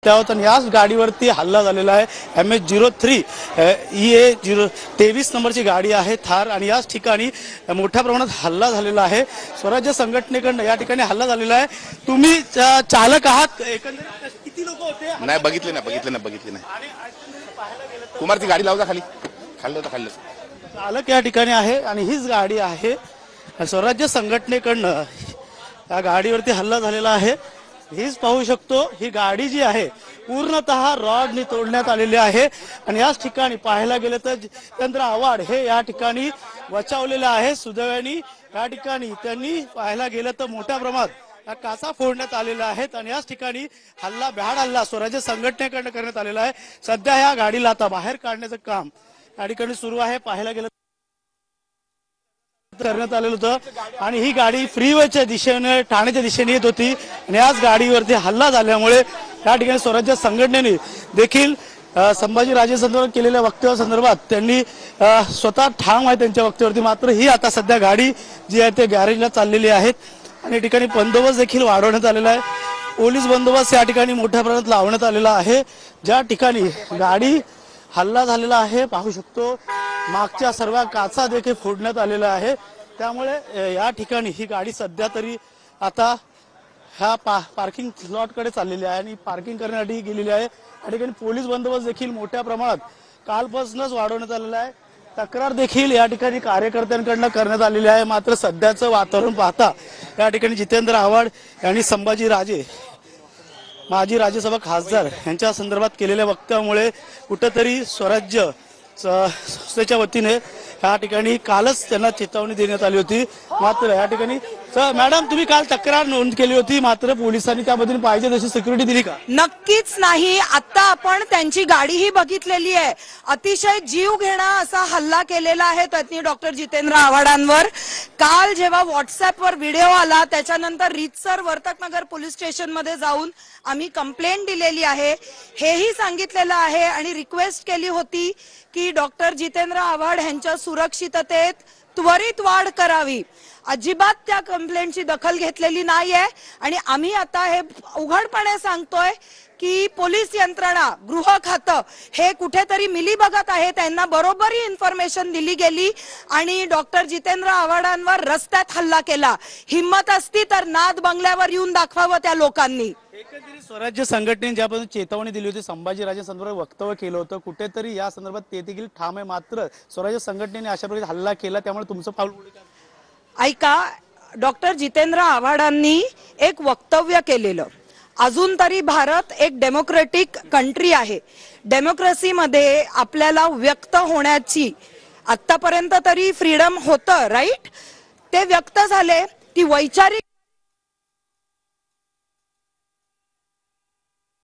त्यावर याच गाडीवरती हल्ला झालेला आहे। MH03 EA 23 नंबरची गाडी आहे थार, आणि याच ठिकाणी मोठ्या प्रमाणात हल्ला झालेला आहे। स्वराज्य संघटनेकडून या ठिकाणी हल्ला झालेला आहे। तुम्ही चालक आहात, एकंदरीत किती लोक होते? नाही बघितले नाही। कुमारची गाडी लावता खाली खाल्लं चालक या ठिकाणी आहे आणि हीच गाडी आहे। स्वराज्य संघटनेकडून या गाडीवरती हल्ला झालेला आहे। हीच पाहू शकतो, ही गाडी जी आहे पूर्णतः रॉडने तोडण्यात आलेली आहे। आणि याच ठिकाणी पाहायला गेलं तर जितेंद्र आव्हाड हे या ठिकाणी बचावलेले आहे सुदैवाने। या ठिकाणी त्यांनी पाहायला गेलं तर मोठ्या प्रमाणात काचा फोडण्यात आलेला आहेत आणि याच ठिकाणी भ्याड हल्ला स्वराज्य संघटनेकडून करण्यात आलेला आहे। सध्या या गाडीला आता बाहेर काढण्याचं काम या ठिकाणी सुरू आहे। पाहायला गेलं करण्यात आलेलं होतं आणि ही गाडी फ्रीवेच्या दिशेने ठाण्याच्या दिशेने येत होती आणि याच गाडीवरती हल्ला झाल्यामुळे या ठिकाणी स्वराज्य संघटनेने देखील संभाजीराजे संदर्भात केलेल्या वक्तव्यासंदर्भात त्यांनी स्वतः ठाम आहे त्यांच्या वक्तव्यावरती। मात्र ही आता सध्या गाडी जी आहे ते गॅरेजला चाललेली आहेत आणि या ठिकाणी बंदोबस्त देखील वाढवण्यात आलेला आहे। पोलीस बंदोबस्त या ठिकाणी मोठ्या प्रमाणात लावण्यात आलेला आहे। ज्या ठिकाणी गाडी हल्ला झालेला आहे पाहू शकतो, मागच्या सर्व काचा देखील फोडण्यात आलेला आहे। त्यामुळे या ठिकाणी ही गाडी सध्या तरी आता ह्या पार्किंग स्लॉट कडे चाललेली आहे आणि पार्किंग करण्यासाठी गेलेली आहे। या ठिकाणी पोलीस बंदोबस्त देखील मोठ्या प्रमाणात कालपासूनच वाढवण्यात आलेला आहे। तक्रार देखील या ठिकाणी कार्यकर्त्यांकडून करण्यात आलेली आहे। मात्र सध्याचं वातावरण पाहता या ठिकाणी जितेंद्र आव्हाड यांनी संभाजीराजे माजी राज्यसभा खासदार यांच्या संदर्भात केलेल्या वक्तव्यामुळे कुठेतरी स्वराज्य संस्थेच्या वतीने या ठिकाणी कालच त्यांना चेतावणी देण्यात आली होती। मात्र या ठिकाणी मॅडम तुम्ही काल तक्रार नोंद केली होती, मात्र पोलिसांनी त्याबद्दल पाहिजे तशी सिक्युरिटी दिली का? नक्कीच नाही। आता आपण त्यांची गाडीही बघितलेली आहे। अतिशय जीव घेणा असा हल्ला केलेला आहे त्यांनी डॉक्टर जितेंद्र आव्हाडांवर। काल जेव्हा व्हॉट्सअपवर व्हिडिओ आला त्याच्यानंतर रीतसर वर्तकनगर पोलीस स्टेशन मध्ये जाऊन आम्ही कंप्लेंट दिलेली आहे, हेही सांगितलेलं आहे आणि रिक्वेस्ट केली होती की डॉक्टर जितेंद्र आव्हाड यांच्या सुरक्षिततेत त्वरित वाढ करावी। अजिबात त्या कंप्लेंटची दखल घेतलेली नाहीये आणि आम्ही आता हे उघडपणे सांगतोय की पोलीस यंत्रणा, गृह खातं हे कुठेतरी मिलीभगत आहे। त्यांना बरोबरी इन्फॉर्मेशन दिली गेली आणि डॉक्टर जितेंद्र आव्हाडांवर रस्त्यात हल्ला केला। हिम्मत असती तर नाद बंगल्यावर येऊन दाखवावं त्या लोकांनी। एकंदरीत स्वराज्य संघटनेने ज्यापासून चेतावणी दिली होती, संभाजीराजे संदर्भात वक्तव्य केलं होतं, कुठेतरी या संदर्भात ते देखील ठाम आहे। मात्र स्वराज्य संघटनेने अशा प्रकारे हल्ला केला, त्यामुळे तुमचं पाऊल पुढे काय? ऐका, डॉक्टर जितेंद्र आव्हाडांनी एक वक्तव्य केलेलं, अजून तरी भारत एक डेमोक्रेटिक कंट्री आहे। डेमोक्रेसीमध्ये आपल्याला व्यक्त होण्याची आतापर्यंत तरी फ्रीडम होतं, राईट? ते व्यक्त झाले, ती वैचारिक